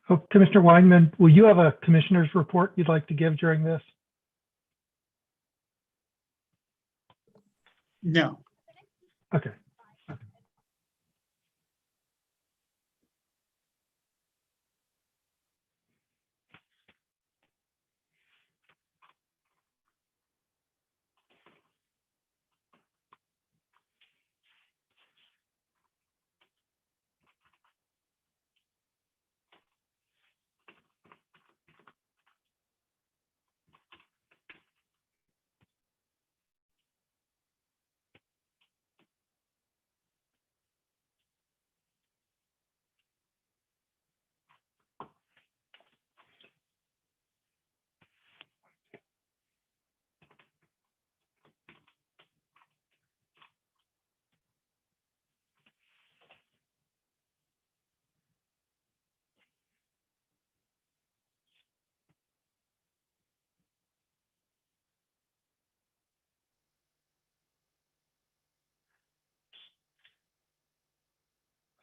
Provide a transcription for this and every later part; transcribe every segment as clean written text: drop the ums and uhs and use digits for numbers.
Oh, Commissioner Weinman, will you have a commissioner's report you'd like to give during this? No. Okay.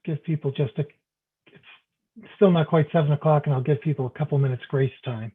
Give people just a, it's still not quite 7 o'clock, and I'll give people a couple minutes grace time.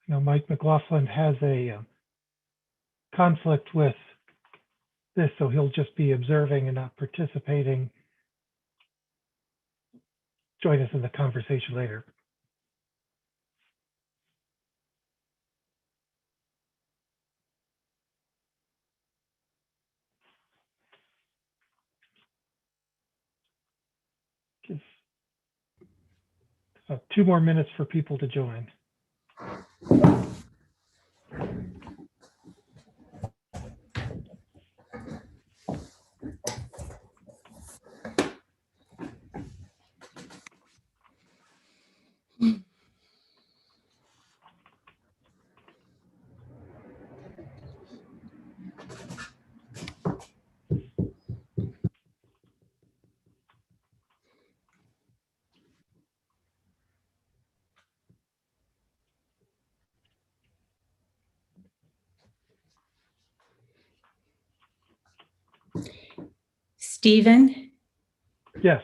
You know, Mike McLaughlin has a conflict with this, so he'll just be observing and not participating. Join us in the conversation later. Give 2 more minutes for people to join. Stephen? Yes.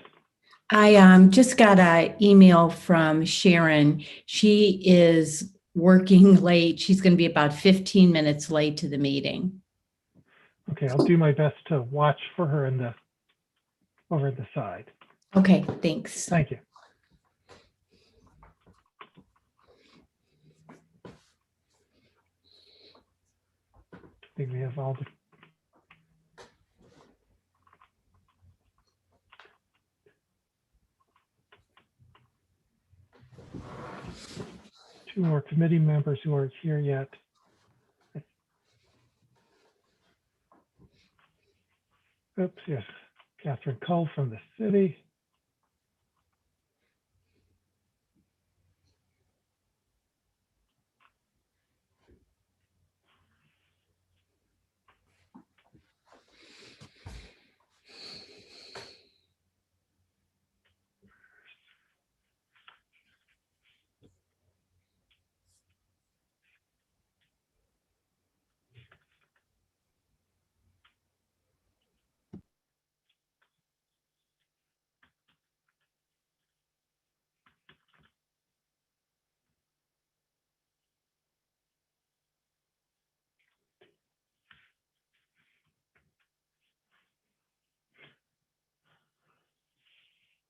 I just got an email from Sharon. She is working late. She's going to be about 15 minutes late to the meeting. Okay, I'll do my best to watch for her in the over the side. Okay, thanks. Thank you. I think we have all the two more committee members who aren't here yet. Oops, yes, Catherine Cull from the city.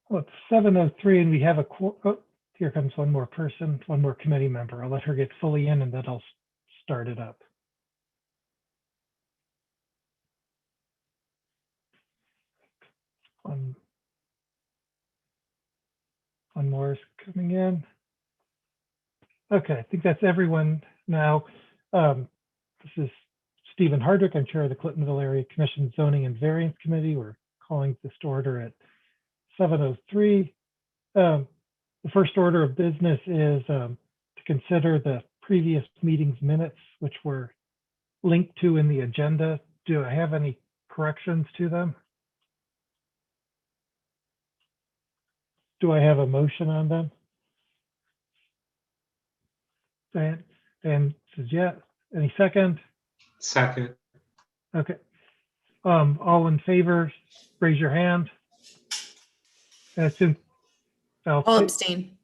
Well, it's 7:03 and we have a, oh, here comes one more person, one more committee member. I'll let her get fully in and then I'll start it up. Laura's coming in. Okay, I think that's everyone now. This is Stephen Hardwick. I'm chair of the Clintonville Area Commission Zoning and Variance Committee. We're calling this to order at 7:03. The first order of business is to consider the previous meeting's minutes, which were linked to in the agenda. Do I have any corrections to them? Do I have a motion on them? Dan says yeah. Any second? Second. Okay. All in favor, raise your hand. And it's in, I'll abstain.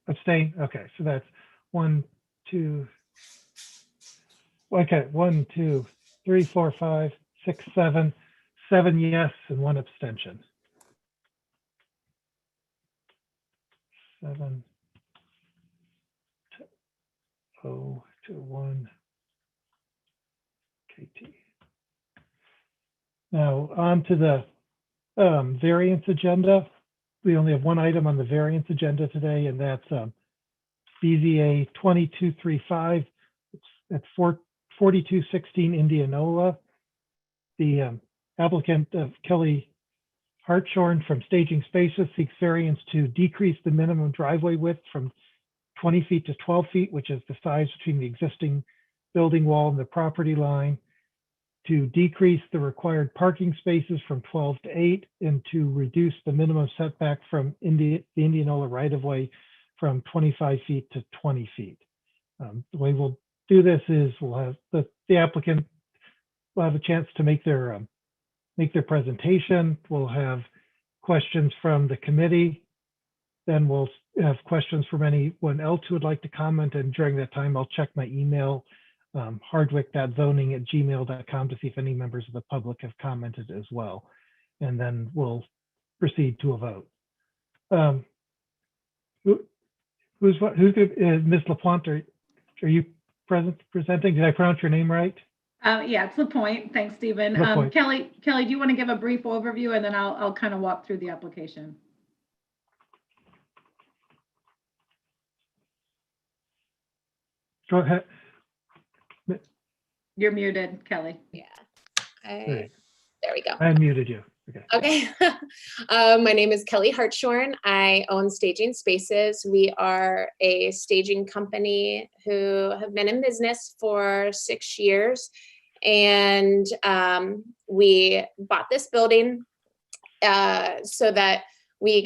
abstain. Okay, so that's 1, 2. Okay, 1, 2, 3, 4, 5, 6, 7. 7 yes and 1 abstention. 7 0 to 1 KT. Now on to the variance agenda. We only have one item on the variance agenda today, and that's BZA 2235. It's at 4216 Indianola. The applicant Kelly Hartshorn from Staging Spaces seeks variance to decrease the minimum driveway width from 20 feet to 12 feet, which is the size between the existing building wall and the property line, to decrease the required parking spaces from 12 to 8, and to reduce the minimum setback from the Indianola right-of-way from 25 feet to 20 feet. The way we'll do this is we'll have the applicant will have a chance to make their presentation. We'll have questions from the committee. Then we'll have questions from anyone else who would like to comment. And during that time, I'll check my email, hardwick.zoning@gmail.com, to see if any members of the public have commented as well. And then we'll proceed to a vote. Ms. LaPlante, are you presenting? Did I pronounce your name right? Yeah, it's LaPointe. Thanks, Stephen. LaPointe. Kelly, do you want to give a brief overview, and then I'll kind of walk through the application? Go ahead. You're muted, Kelly. Yeah. Great. There we go. I unmuted you. Okay. Okay. My name is Kelly Hartshorn. I own Staging Spaces. We are a staging company who have been in business for 6 years. And we bought this building so that we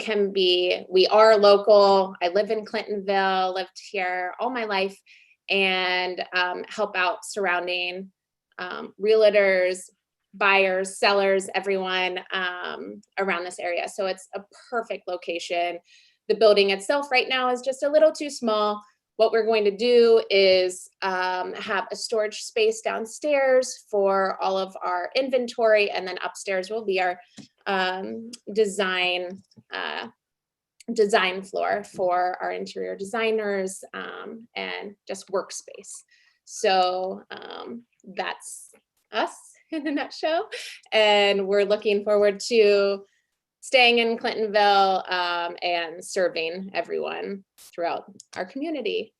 are local. I live in Clintonville, lived here all my life, and help out surrounding realtors, buyers, sellers, everyone around this area. So it's a perfect location. The building itself right now is just a little too small. What we're going to do is have a storage space downstairs for all of our inventory, and then upstairs will be our design floor for our interior designers and just workspace. So that's us in a nutshell, and we're looking forward to staying in Clintonville and serving everyone throughout our community.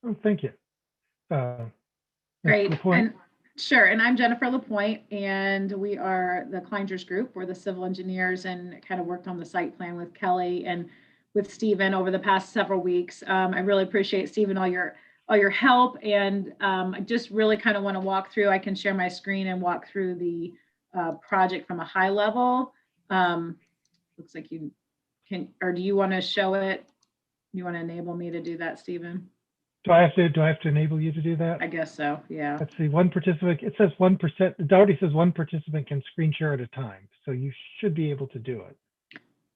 Oh, thank you. Great. LaPointe. And sure. And I'm Jennifer LaPointe, and we are the Kleinger's Group. We're the civil engineers and kind of worked on the site plan with Kelly and with Stephen over the past several weeks. I really appreciate, Stephen, all your help. And I just really kind of want to walk through. I can share my screen and walk through the project from a high level. Looks like you can, or do you want to show it? You want to enable me to do that, Stephen? Do I have to enable you to do that? I guess so, yeah. Let's see, one participant, it says 1%, it already says one participant can screen share at a time. So you should be able to do it.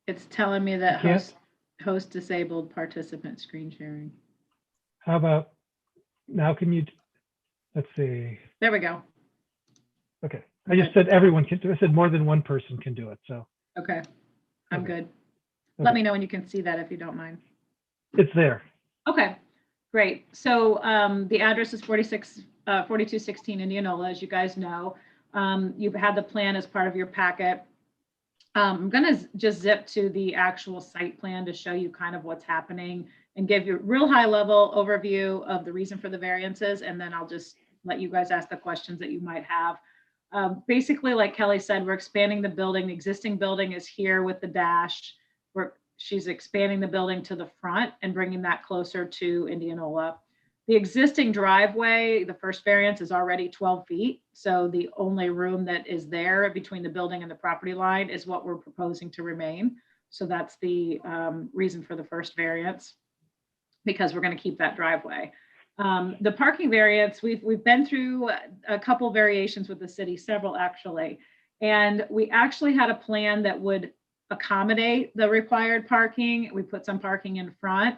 It's telling me that You host disabled participant screen sharing. How about, now can you, let's see. There we go. Okay, I just said everyone can do it. I said more than one person can do it, so. Okay, I'm Okay. good. Okay. Let me know when you can see that if you don't mind. It's there. Okay, great. So the address is 4216 Indianola, as you guys know. You've had the plan as part of your packet. I'm going to just zip to the actual site plan to show you kind of what's happening and give you a real high level overview of the reason for the variances. And then I'll just let you guys ask the questions that you might have. Basically, like Kelly said, we're expanding the building. The existing building is here with the dash. She's expanding the building to the front and bringing that closer to Indianola. The existing driveway, the first variance, is already 12 feet. So the only room that is there between the building and the property line is what we're proposing to remain. So that's the reason for the first variance, because we're going to keep that driveway. The parking variance, we've been through a couple variations with the city, several actually, and we actually had a plan that would accommodate the required parking. We put some parking in front.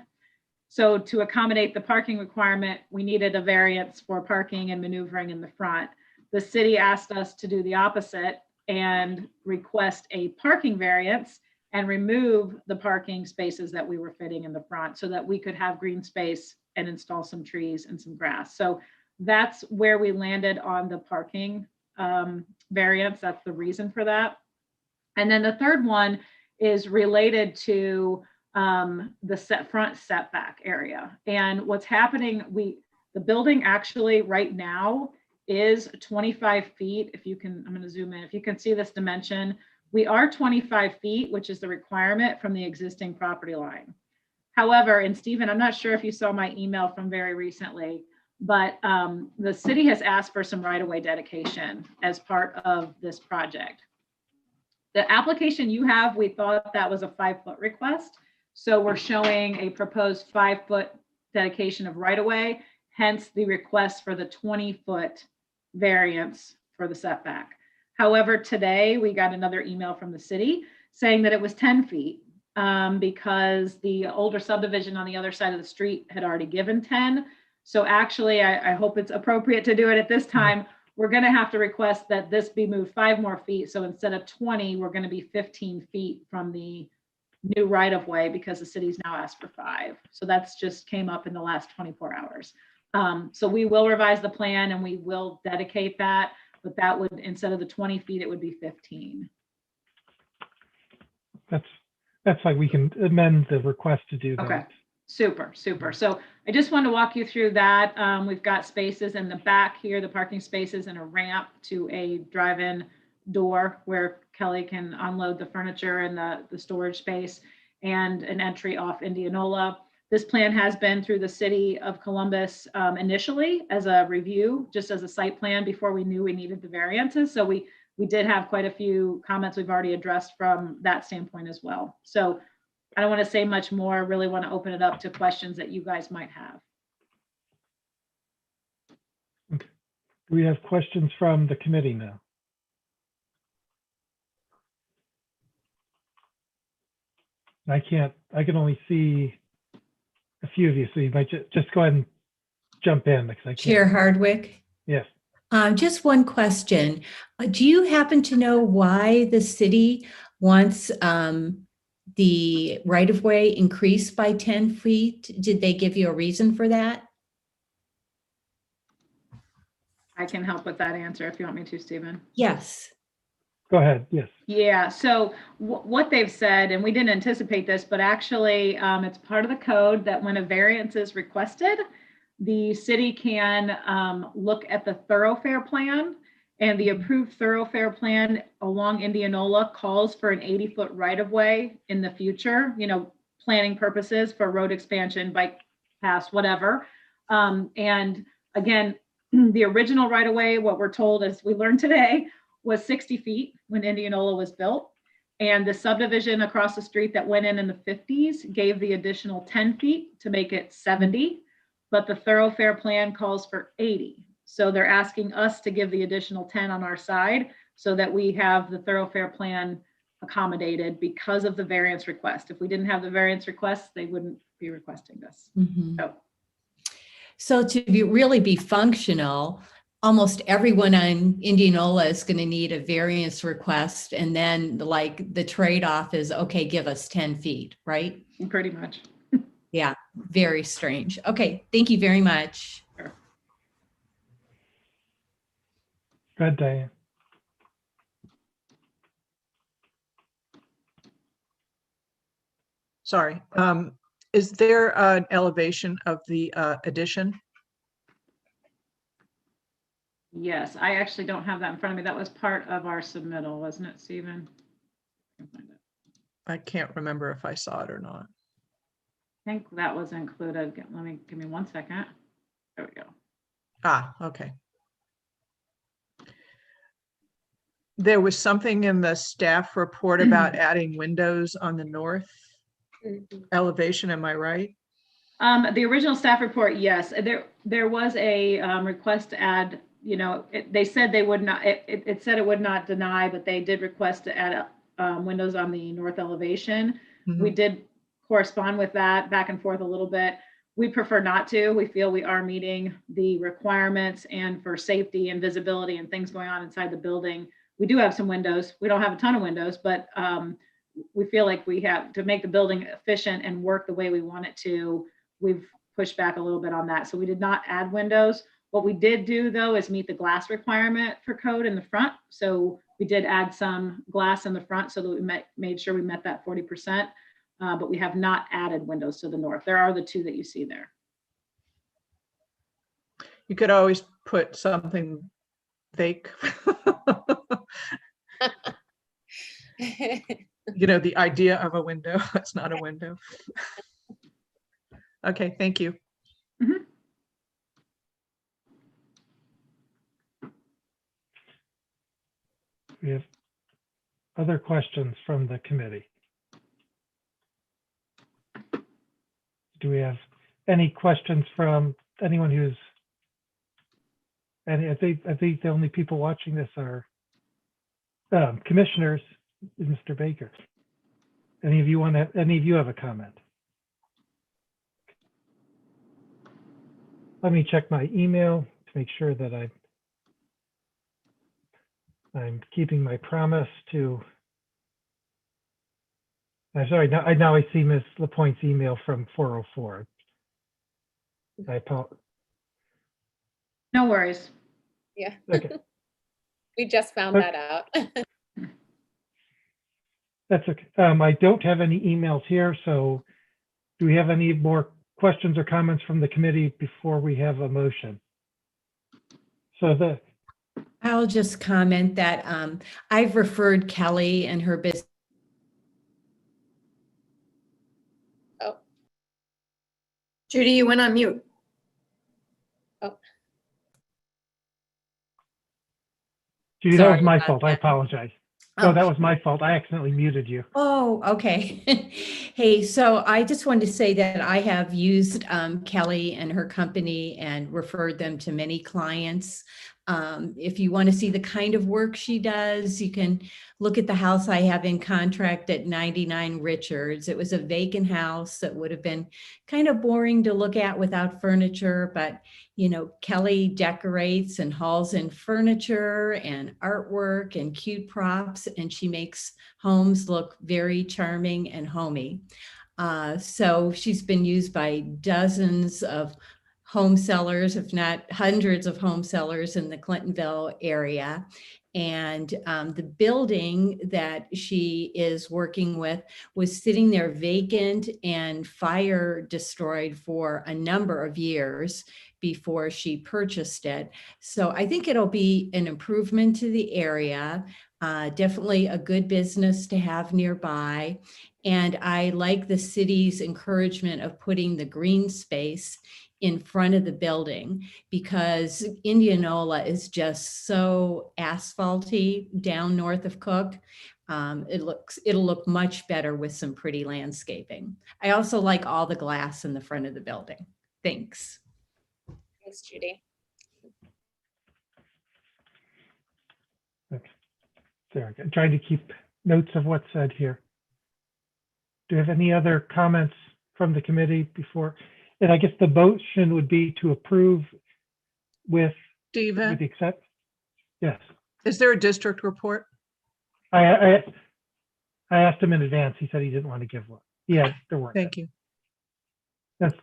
So to accommodate the parking requirement, we needed a variance for parking and maneuvering in the front. The city asked us to do the opposite and request a parking variance and remove the parking spaces that we were fitting in the front so that we could have green space and install some trees and some grass. So that's where we landed on the parking variance. That's the reason for that. And then the third one is related to the front setback area. And what's happening, the building actually right now is 25 feet. If you can, I'm going to zoom in. If you can see this dimension, we are 25 feet, which is the requirement from the existing property line. However, and Stephen, I'm not sure if you saw my email from very recently, but the city has asked for some right-of-way dedication as part of this project. The application you have, we thought that was a 5-foot request. So we're showing a proposed 5-foot dedication of right-of-way, hence the request for the 20-foot variance for the setback. However, today we got another email from the city saying that it was 10 feet because the older subdivision on the other side of the street had already given 10. So actually, I hope it's appropriate to do it at this time. We're going to have to request that this be moved 5 more feet. So instead of 20, we're going to be 15 feet from the new right-of-way because the city's now asked for 5. So that's just came up in the last 24 hours. So we will revise the plan and we will dedicate that, but that would, instead of the 20 feet, it would be 15. That's like we can amend the request to do that. Okay. Super, super. So I just want to walk you through that. We've got spaces in the back here, the parking spaces, and a ramp to a drive-in door where Kelly can unload the furniture and the storage space, and an entry off Indianola. This plan has been through the city of Columbus initially as a review, just as a site plan before we knew we needed the variances. So we did have quite a few comments we've already addressed from that standpoint as well. So I don't want to say much more. I really want to open it up to questions that you guys might have. Okay. Do we have questions from the committee now? I can only see a few of you, so you might just go ahead and jump in because I can't. Chair Hardwick? Yes. Just one question. Do you happen to know why the city wants the right-of-way increased by 10 feet? Did they give you a reason for that? I can help with that answer if you want me to, Stephen. Yes. Go ahead. Yes. Yeah, so what they've said, and we didn't anticipate this, but actually it's part of the code that when a variance is requested, the city can look at the thoroughfare plan, and the approved thoroughfare plan along Indianola calls for an 80-foot right-of-way in the future, planning purposes for road expansion, bike paths, whatever. And again, the original right-of-way, what we're told, as we learned today, was 60 feet when Indianola was built. And the subdivision across the street that went in the 50s gave the additional 10 feet to make it 70, but the thoroughfare plan calls for 80. So they're asking us to give the additional 10 on our side so that we have the thoroughfare plan accommodated because of the variance request. If we didn't have the variance request, they wouldn't be requesting this. Mm-hmm. So to really be functional, almost everyone on Indianola is going to need a variance request. And then the trade-off is, okay, give us 10 feet, right? Pretty much. Yeah, very strange. Okay, thank you very much. Sure. Go ahead, Diane. Sorry. Is there an elevation of the addition? Yes, I actually don't have that in front of me. That was part of our submittal, wasn't it, Stephen? I can't remember if I saw it or not. I think that was included. Give me 1 second. There we go. Ah, okay. There was something in the staff report about adding windows on the north elevation, am I right? The original staff report, yes, there was a request to add, they said they would not, it said it would not deny, but they did request to add windows on the north elevation. We did correspond with that back and forth a little bit. We prefer not to. We feel we are meeting the requirements, and for safety and visibility and things going on inside the building, we do have some windows. We don't have a ton of windows, but we feel like we have to make the building efficient and work the way we want it to. We've pushed back a little bit on that. So we did not add windows. What we did do though is meet the glass requirement for code in the front. So we did add some glass in the front so that we made sure we met that 40%, but we have not added windows to the north. There are the two that you see there. You could always put something fake. The idea of a window. It's not a window. Okay, thank you. We have other questions from the committee. Do we have any questions from anyone who's, and I think the only people watching this are commissioners, Mr. Baker. Any of you have a comment? Let me check my email to make sure that I'm keeping my promise to. I'm sorry. Now I see Ms. Lapointe's email from 404. I apologize. No worries. Yeah. Okay. We just found that out. That's okay. I don't have any emails here, so do we have any more questions or comments from the committee before we have a motion? So I'll just comment that I've referred Kelly and her business. Oh. Judy, you went on mute. Oh. Judy, that was Sorry my about fault. I that. apologize. Oh. No, that was my fault. I accidentally muted you. Oh, okay. Hey, so I just wanted to say that I have used Kelly and her company and referred them to many clients. If you want to see the kind of work she does, you can look at the house I have in contract at 99 Richards. It was a vacant house that would have been kind of boring to look at without furniture, but Kelly decorates and hauls in furniture and artwork and cute props, and she makes homes look very charming and homey. So she's been used by dozens of home sellers, if not hundreds of home sellers in the Clintonville area. And the building that she is working with was sitting there vacant and fire destroyed for a number of years before she purchased it. So I think it'll be an improvement to the area, definitely a good business to have nearby. And I like the city's encouragement of putting the green space in front of the building, because Indianola is just so asphalty down north of Cook. It'll look much better with some pretty landscaping. I also like all the glass in the front of the building. Thanks. Thanks, Judy. Okay. There, I'm trying to keep notes of what's said here. Do you have any other comments from the committee before? And I guess the motion would be to approve with Stephen, the except. Yes. is there a district report? I asked him in advance. He said he didn't want to give one. Yeah, there weren't. Thank you. That's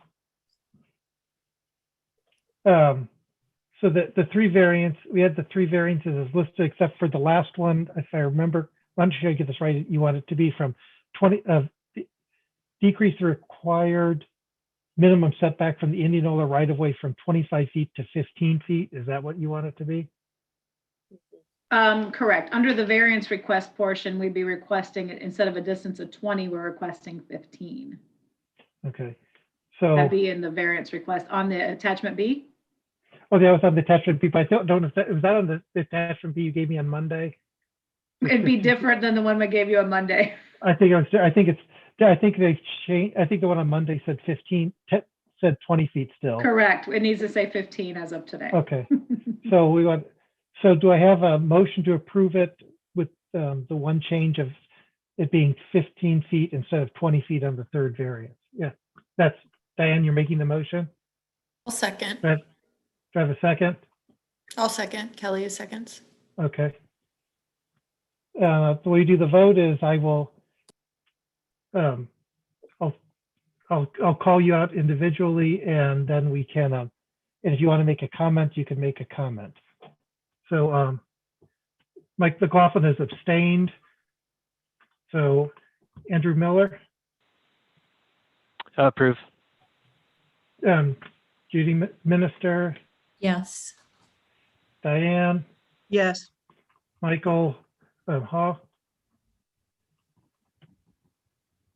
so the three variants, we had the three variances as listed, except for the last one, if I remember. I'm not sure I get this right. You want it to be from 20 of decrease the required minimum setback from the Indianola right-of-way from 25 feet to 15 feet. Is that what you want it to be? Correct. Under the variance request portion, we'd be requesting, instead of a distance of 20, we're requesting 15. Okay. So, That'd be in the variance request on the attachment B. oh, that was on the attachment B, but I don't know if that, was that on the attachment B you gave me on Monday? It'd be different than the one we gave you on Monday. I think they changed. I think the one on Monday said 15, said 20 feet still. Correct. It needs to say 15 as of today. Okay. So do I have a motion to approve it with the one change of it being 15 feet instead of 20 feet on the third variance? Yeah, that's Diane, you're making the motion? I'll second. Do I have a second? I'll second. Kelly is seconds. Okay. The way you do the vote is I will, I'll call you out individually, and then we can, and if you want to make a comment, you can make a comment. So Mike McLaughlin has abstained. So Andrew Miller, Approve. Judy Minister, Yes. Diane, Yes. Michael Hall.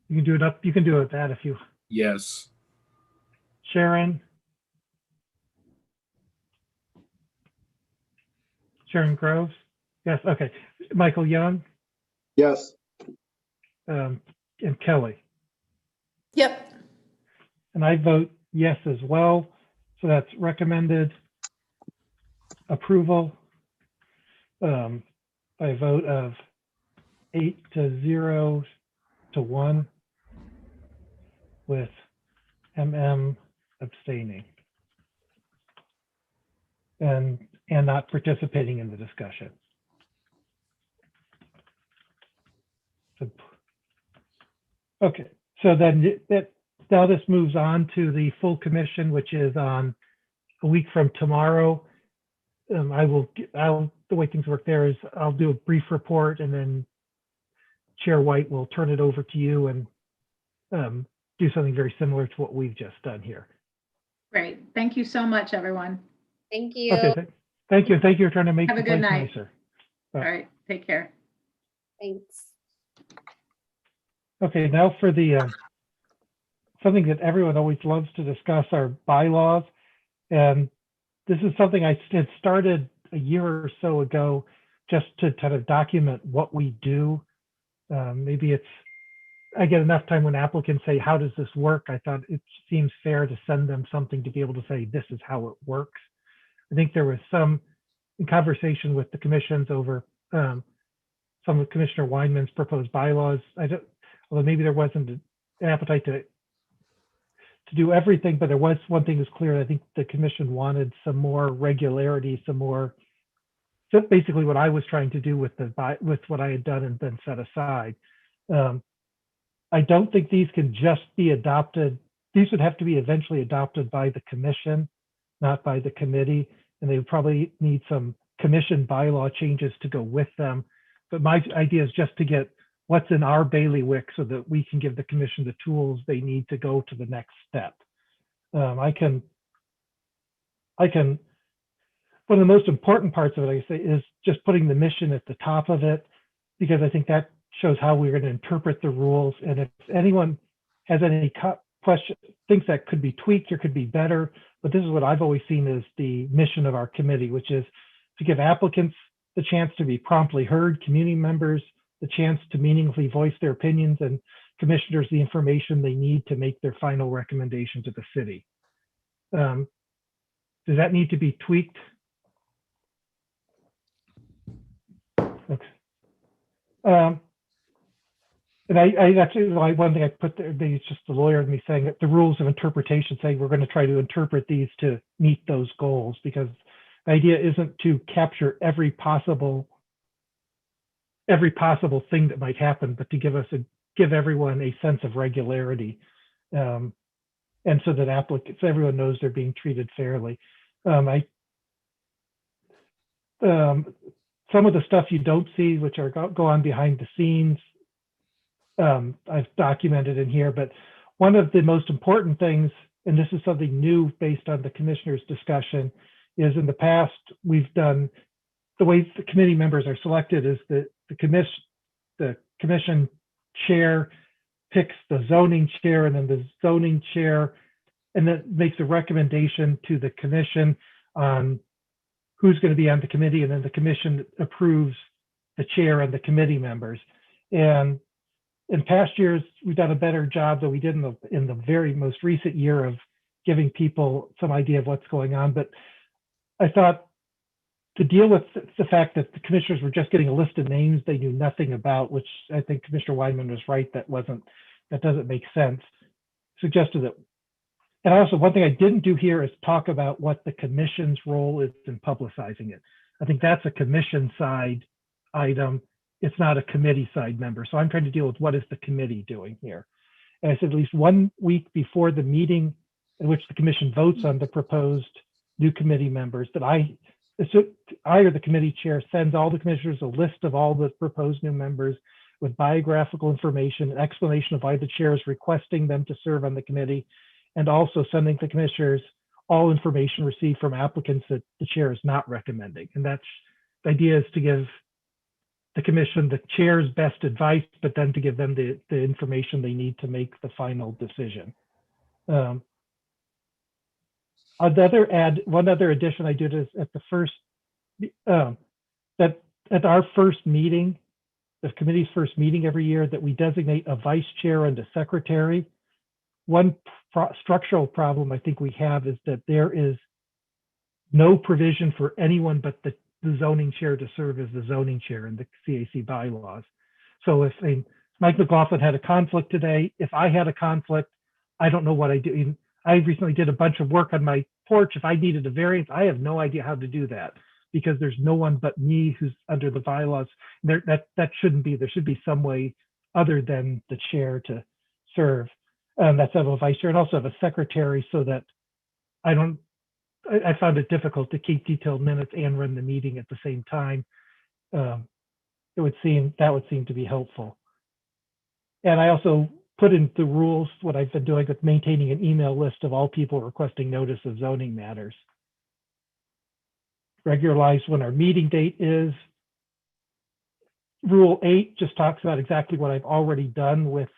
You can do it up. You can do it with that if you. Yes. Sharon. Sharon Groves. Yes. Okay. Michael Young Yes. and Kelly. Yep. And I vote yes as well. So that's recommended approval by a vote of 8-0 to 1 with MM abstaining and not participating in the discussion. Okay, so then now this moves on to the full commission, which is on a week from tomorrow. The way things work there is I'll do a brief report, and then Chair White will turn it over to you and do something very similar to what we've just done here. Great. Thank you so much, everyone. Thank you. Okay, thank you. Thank you for trying to make Have the a good place night. nicer. All right. Take care. Thanks. Okay, now for the something that everyone always loves to discuss, our bylaws. And this is something I had started a year or so ago just to kind of document what we do. Maybe I get enough time when applicants say, how does this work? I thought it seems fair to send them something to be able to say, this is how it works. I think there was some conversation with the commissions over some of Commissioner Weinman's proposed bylaws. Although maybe there wasn't an appetite to do everything, but there was one thing was clear. I think the commission wanted some more regularity, some more, so basically what I was trying to do with what I had done and then set aside. I don't think these can just be adopted. These would have to be eventually adopted by the commission, not by the committee, and they would probably need some commission bylaw changes to go with them. But my idea is just to get what's in our bailiwick so that we can give the commission the tools they need to go to the next step. I can, one of the most important parts of it, I say, is just putting the mission at the top of it, because I think that shows how we're going to interpret the rules. And if anyone has any question, thinks that could be tweaked or could be better, but this is what I've always seen as the mission of our committee, which is to give applicants the chance to be promptly heard, community members the chance to meaningfully voice their opinions, and commissioners the information they need to make their final recommendation to the city. Does that need to be tweaked? Okay. And I actually, one thing I put there, it's just the lawyer in me saying that the rules of interpretation say we're going to try to interpret these to meet those goals, because the idea isn't to capture every possible thing that might happen, but to give everyone a sense of regularity, and so that everyone knows they're being treated fairly. Some of the stuff you don't see, which are go on behind the scenes, I've documented in here, but one of the most important things, and this is something new based on the commissioners' discussion, is in the past, we've done, the way the committee members are selected is that the commission chair picks the zoning chair, and then the zoning chair, and that makes a recommendation to the commission on who's going to be on the committee, and then the commission approves the chair and the committee members. And in past years, we've done a better job than we did in the very most recent year of giving people some idea of what's going on. But I thought to deal with the fact that the commissioners were just getting a list of names they knew nothing about, which I think Commissioner Weinman was right, that doesn't make sense, suggested that. And also, one thing I didn't do here is talk about what the commission's role is in publicizing it. I think that's a commission side item. It's not a committee side member. So I'm trying to deal with what is the committee doing here. And I said at least 1 week before the meeting in which the commission votes on the proposed new committee members, that I or the committee chair sends all the commissioners a list of all the proposed new members with biographical information, an explanation of why the chair is requesting them to serve on the committee, and also sending the commissioners all information received from applicants that the chair is not recommending. And that's the idea, is to give the commission the chair's best advice, but then to give them the information they need to make the final decision. One other addition I did is at the first, that at our first meeting, the committee's first meeting every year, that we designate a vice chair and a secretary. One structural problem I think we have is that there is no provision for anyone but the zoning chair to serve as the zoning chair in the CAC bylaws. So if Mike McLaughlin had a conflict today, if I had a conflict, I don't know what I do. I recently did a bunch of work on my porch. If I needed a variance, I have no idea how to do that, because there's no one but me who's under the bylaws. That shouldn't be. There should be some way other than the chair to serve. That's have a vice chair and also have a secretary, so that I found it difficult to keep detailed minutes and run the meeting at the same time. That would seem to be helpful. And I also put in the rules what I've been doing with maintaining an email list of all people requesting notice of zoning matters. Regularize when our meeting date is. Rule 8 just talks about exactly what I've already done with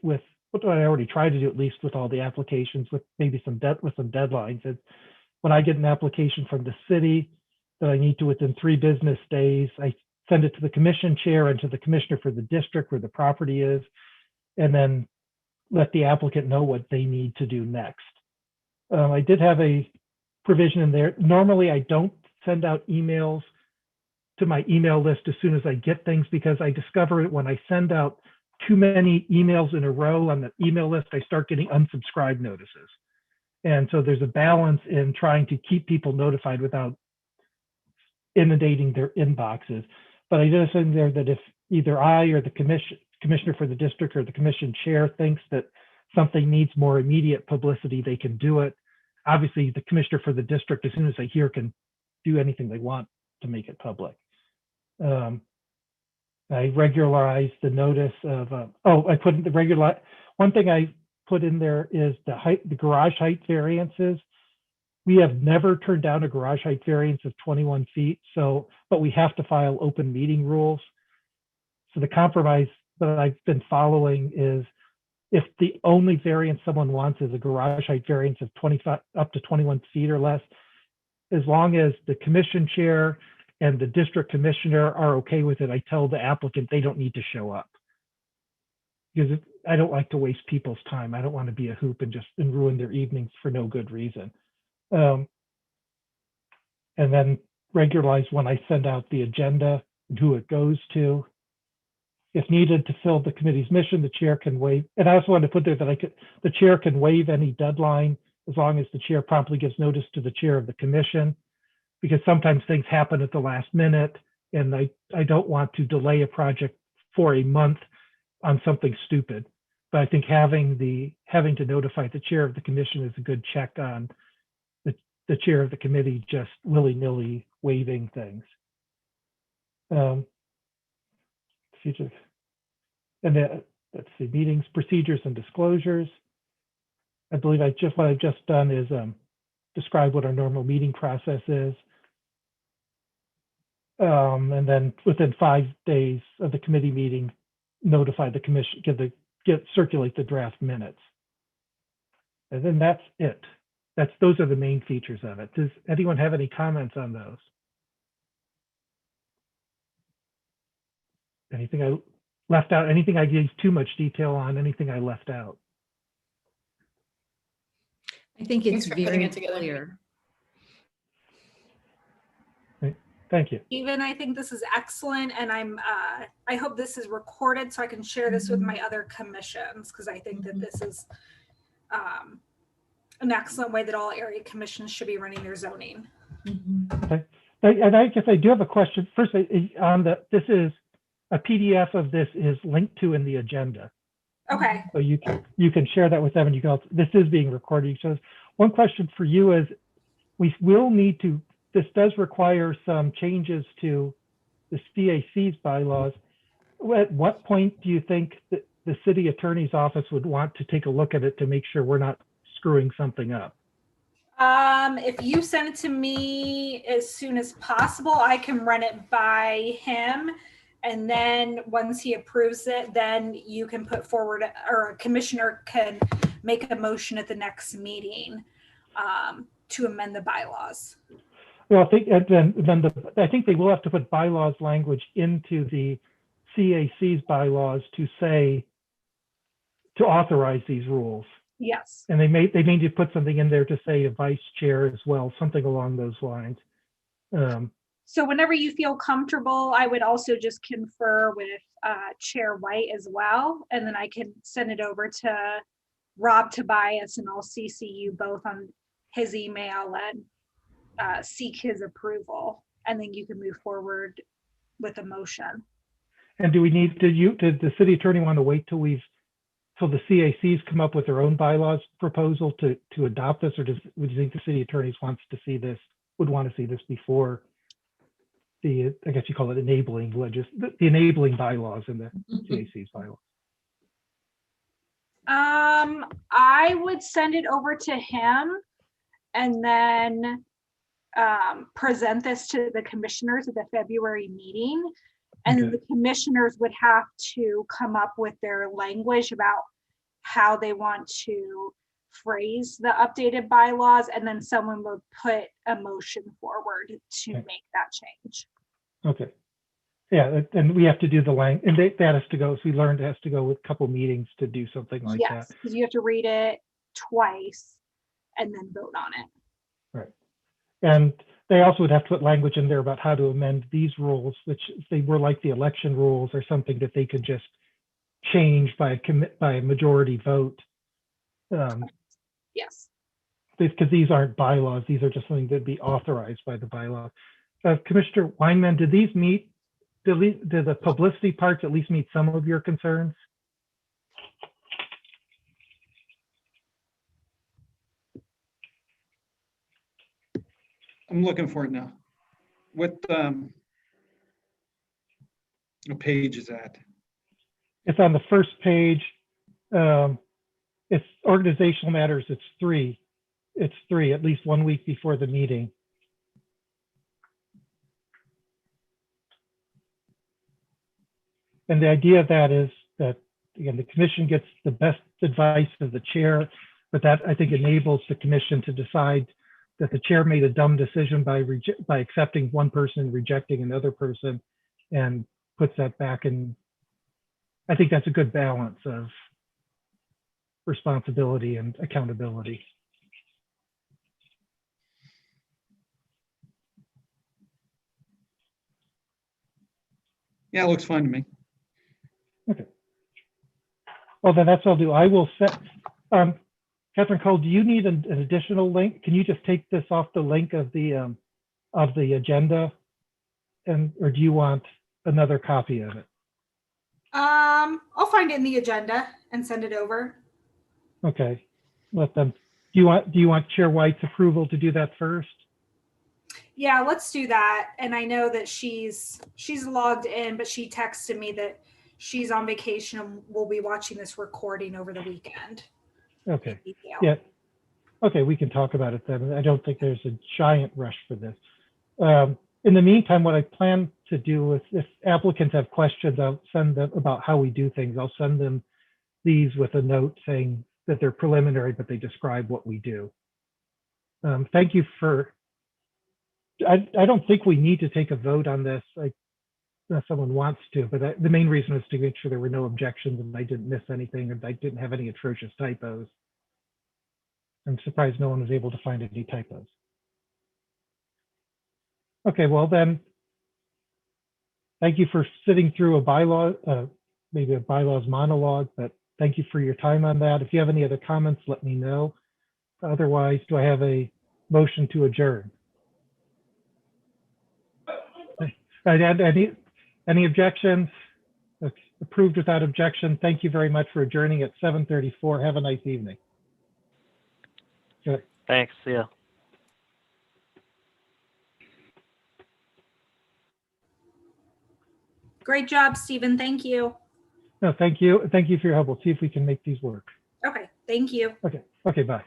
what I already tried to do, at least with all the applications, with maybe some deadlines. It's when I get an application from the city that I need to within 3 business days, I send it to the commission chair and to the commissioner for the district where the property is, and then let the applicant know what they need to do next. I did have a provision in there. Normally, I don't send out emails to my email list as soon as I get things, because I discover it when I send out too many emails in a row on the email list, I start getting unsubscribe notices. And so there's a balance in trying to keep people notified without inundating their inboxes. But I did say there that if either I or the commissioner for the district or the commission chair thinks that something needs more immediate publicity, they can do it. Obviously, the commissioner for the district, as soon as they hear, can do anything they want to make it public. I regularized the notice of, I put in the one thing I put in there is the garage height variances. We have never turned down a garage height variance of 21 feet. But we have to file open meeting rules. So the compromise that I've been following is, if the only variance someone wants is a garage height variance of 25 up to 21 feet or less, as long as the commission chair and the district commissioner are okay with it, I tell the applicant they don't need to show up. Because I don't like to waste people's time. I don't want to be a hoop and ruin their evenings for no good reason. And then regularize when I send out the agenda and who it goes to. If needed to fill the committee's mission, the chair can waive. And I also wanted to put there that the chair can waive any deadline as long as the chair promptly gives notice to the chair of the commission, because sometimes things happen at the last minute, and I don't want to delay a project for a month on something stupid. But I think having to notify the chair of the commission is a good check on the chair of the committee just willy-nilly waiving things. And then let's see, meetings, procedures, and disclosures. I believe what I've just done is describe what our normal meeting process is. And then within 5 days of the committee meeting, notify the commission, circulate the draft minutes. And then that's it. Those are the main features of it. Does anyone have any comments on those? Anything I left out? Anything I gave too much detail on? Anything I left out? I think Thanks it's for putting very it together. clear. Thank you. Even I think this is excellent, and I hope this is recorded so I can share this with my other commissions, because I think that this is an excellent way that all area commissions should be running their zoning. Okay. And I guess I do have a question. First, this is a PDF of this is linked to in the agenda. Okay. So you can share that with them, and you can also, this is being recorded. So one question for you is, we will need to, this does require some changes to the CAC's bylaws. At what point do you think that the city attorney's office would want to take a look at it to make sure we're not screwing something up? If you send it to me as soon as possible, I can run it by him. And then once he approves it, then you can put forward, or a commissioner can make a motion at the next meeting to amend the bylaws. Well, I think I think they will have to put bylaws language into the CAC's bylaws to authorize these rules. Yes. And they may need to put something in there to say a vice chair as well, something along those lines. So whenever you feel comfortable, I would also just confer with Chair White as well. And then I can send it over to Rob Tobias, and I'll CC you both on his email and seek his approval. And then you can move forward with a motion. And did the city attorney want to wait till the CACs come up with their own bylaws proposal to adopt this, or would you think the city attorneys would want to see this before the, I guess you call it enabling the enabling bylaws in the CAC's bylaws? I would send it over to him and then present this to the commissioners at the February meeting. And Okay. the commissioners would have to come up with their language about how they want to phrase the updated bylaws, and then someone would put a motion forward to Okay. make that change. Okay. Yeah, and we have to do the and that has to go, as we learned, it has to go with a couple meetings to do something like Yes, that. because you have to read it twice and then vote on it. Right. And they also would have to put language in there about how to amend these rules, which if they were like the election rules or something that they could just change by a majority vote. Yes. Because these aren't bylaws, these are just something that'd be authorized by the bylaw. Commissioner Weinman, did the publicity parts at least meet some of your concerns? I'm looking for it now. What page is that? It's on the first page. It's organizational matters. It's three, at least 1 week before the meeting. And the idea of that is that, again, the commission gets the best advice of the chair, but that I think enables the commission to decide that the chair made a dumb decision by accepting one person and rejecting another person, and puts that back in. I think that's a good balance of responsibility and accountability. Yeah, it looks fine to me. Okay. Well, then that's what I'll do. I will set, Catherine Cole, do you need an additional link? Can you just take this off the link of the agenda? Or do you want another copy of it? I'll find it in the agenda and send it over. Okay, let them, do you want Chair White's approval to do that first? Yeah, let's do that. And I know that she's logged in, but she texted me that she's on vacation and we'll be watching this recording over the weekend. Okay, detail. yeah. Okay, we can talk about it then. I don't think there's a giant rush for this. In the meantime, what I plan to do is if applicants have questions, I'll send them about how we do things. I'll send them these with a note saying that they're preliminary, but they describe what we do. Thank you for, I don't think we need to take a vote on this. If someone wants to, but the main reason was to make sure there were no objections and I didn't miss anything and I didn't have any atrocious typos. I'm surprised no one was able to find any typos. Okay, well then, thank you for sitting through a bylaw, maybe a bylaws monologue, but thank you for your time on that. If you have any other comments, let me know. Otherwise, do I have a motion to adjourn? Any objections? Okay, approved without objection. Thank you very much for adjourning at 7:34. Have a nice evening. Good. Thanks. See ya. Great job, Stephen. Thank you. No, thank you. Thank you for your help. We'll see if we can make these work. Okay, thank you. Okay. Okay, bye.